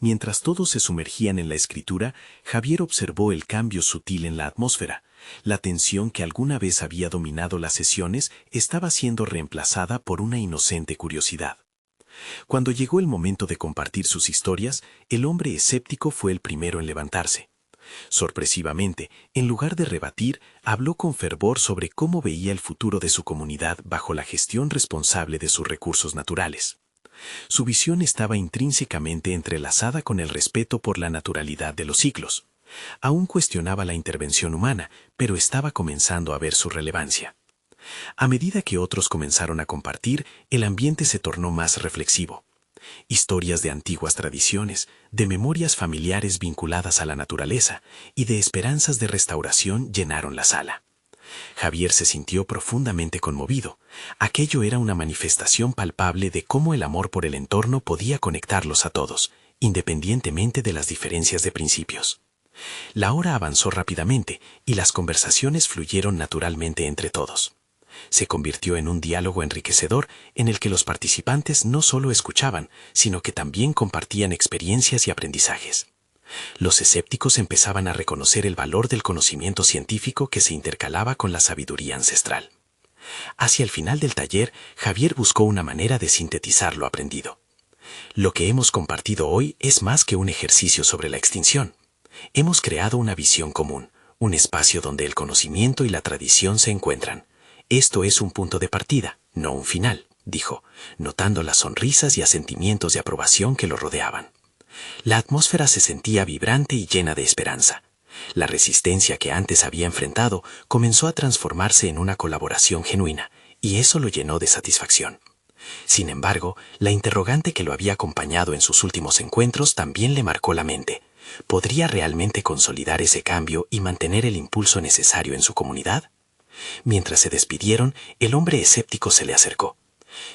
Mientras todos se sumergían en la escritura, Javier observó el cambio sutil en la atmósfera. La tensión que alguna vez había dominado las sesiones estaba siendo reemplazada por una inocente curiosidad. Cuando llegó el momento de compartir sus historias, el hombre escéptico fue el primero en levantarse. Sorpresivamente, en lugar de rebatir, habló con fervor sobre cómo veía el futuro de su comunidad bajo la gestión responsable de sus recursos naturales. Su visión estaba intrínsecamente entrelazada con el respeto por la naturalidad de los ciclos. Aún cuestionaba la intervención humana, pero estaba comenzando a ver su relevancia. A medida que otros comenzaron a compartir, el ambiente se tornó más reflexivo. Historias de antiguas tradiciones, de memorias familiares vinculadas a la naturaleza y de esperanzas de restauración llenaron la sala. Javier se sintió profundamente conmovido. Aquello era una manifestación palpable de cómo el amor por el entorno podía conectarlos a todos, independientemente de las diferencias de principios. La hora avanzó rápidamente y las conversaciones fluyeron naturalmente entre todos. Se convirtió en un diálogo enriquecedor en el que los participantes no solo escuchaban, sino que también compartían experiencias y aprendizajes. Los escépticos empezaban a reconocer el valor del conocimiento científico que se intercalaba con la sabiduría ancestral. Hacia el final del taller, Javier buscó una manera de sintetizar lo aprendido. Lo que hemos compartido hoy es más que un ejercicio sobre la extinción. Hemos creado una visión común, un espacio donde el conocimiento y la tradición se encuentran. Esto es un punto de partida, no un final, dijo, notando las sonrisas y asentimientos de aprobación que lo rodeaban. La atmósfera se sentía vibrante y llena de esperanza. La resistencia que antes había enfrentado comenzó a transformarse en una colaboración genuina, y eso lo llenó de satisfacción. Sin embargo, la interrogante que lo había acompañado en sus últimos encuentros también le marcó la mente. ¿Podría realmente consolidar ese cambio y mantener el impulso necesario en su comunidad? Mientras se despidieron, el hombre escéptico se le acercó.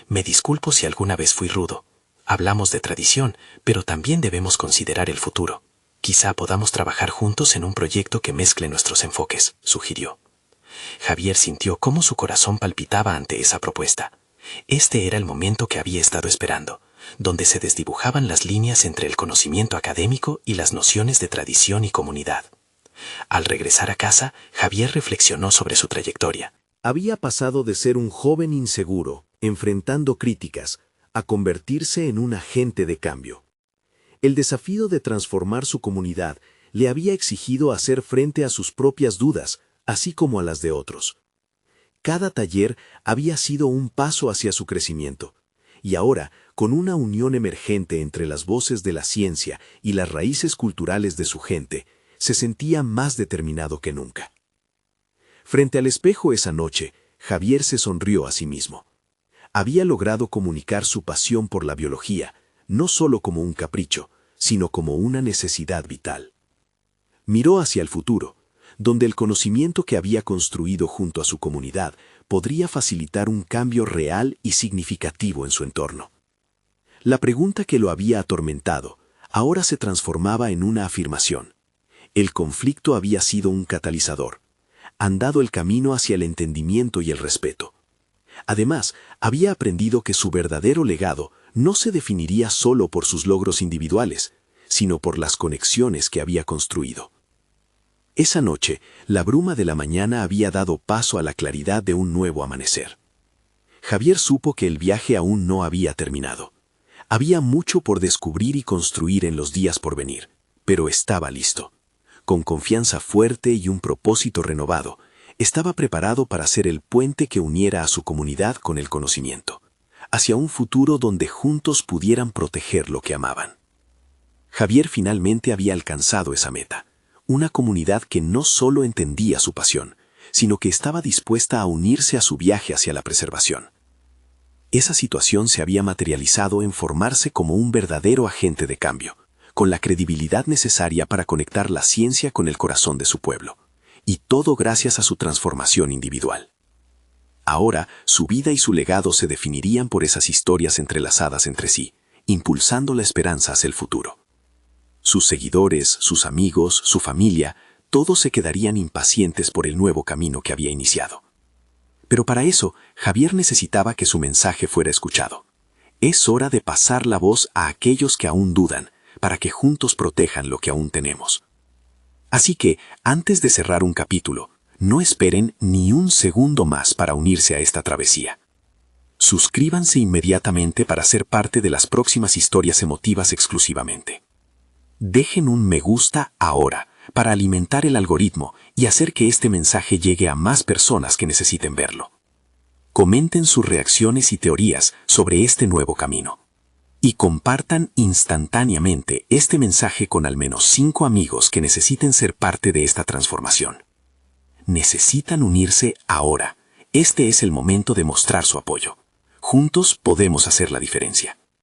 «Me disculpo si alguna vez fui rudo. Hablamos de tradición, pero también debemos considerar el futuro. Quizá podamos trabajar juntos en un proyecto que mezcle nuestros enfoques», sugirió. Javier sintió cómo su corazón palpitaba ante esa propuesta. Este era el momento que había estado esperando, donde se desdibujaban las líneas entre el conocimiento académico y las nociones de tradición y comunidad. Al regresar a casa, Javier reflexionó sobre su trayectoria. Había pasado de ser un joven inseguro, enfrentando críticas, a convertirse en un agente de cambio. El desafío de transformar su comunidad le había exigido hacer frente a sus propias dudas, así como a las de otros. Cada taller había sido un paso hacia su crecimiento, y ahora, con una unión emergente entre las voces de la ciencia y las raíces culturales de su gente, se sentía más determinado que nunca. Frente al espejo esa noche, Javier se sonrió a sí mismo. Había logrado comunicar su pasión por la biología, no solo como un capricho, sino como una necesidad vital. Miró hacia el futuro, donde el conocimiento que había construido junto a su comunidad podría facilitar un cambio real y significativo en su entorno. La pregunta que lo había atormentado ahora se transformaba en una afirmación. El conflicto había sido un catalizador, han dado el camino hacia el entendimiento y el respeto. Además, había aprendido que su verdadero legado no se definiría solo por sus logros individuales, sino por las conexiones que había construido. Esa noche, la bruma de la mañana había dado paso a la claridad de un nuevo amanecer. Javier supo que el viaje aún no había terminado. Había mucho por descubrir y construir en los días por venir, pero estaba listo. Con confianza fuerte y un propósito renovado, estaba preparado para ser el puente que uniera a su comunidad con el conocimiento, hacia un futuro donde juntos pudieran proteger lo que amaban. Javier finalmente había alcanzado esa meta, una comunidad que no solo entendía su pasión, sino que estaba dispuesta a unirse a su viaje hacia la preservación. Esa situación se había materializado en formarse como un verdadero agente de cambio, con la credibilidad necesaria para conectar la ciencia con el corazón de su pueblo, y todo gracias a su transformación individual. Ahora, su vida y su legado se definirían por esas historias entrelazadas entre sí, impulsando la esperanza hacia el futuro. Sus seguidores, sus amigos, su familia, todos se quedarían impacientes por el nuevo camino que había iniciado. Pero para eso, Javier necesitaba que su mensaje fuera escuchado. Es hora de pasar la voz a aquellos que aún dudan, para que juntos protejan lo que aún tenemos. Así que, antes de cerrar un capítulo, no esperen ni un segundo más para unirse a esta travesía. Suscríbanse inmediatamente para ser parte de las próximas historias emotivas exclusivamente. Dejen un me gusta ahora para alimentar el algoritmo y hacer que este mensaje llegue a más personas que necesiten verlo. Comenten sus reacciones y teorías sobre este nuevo camino. Y compartan instantáneamente este mensaje con al menos 5 amigos que necesiten ser parte de esta transformación. Necesitan unirse ahora. Este es el momento de mostrar su apoyo. Juntos podemos hacer la diferencia.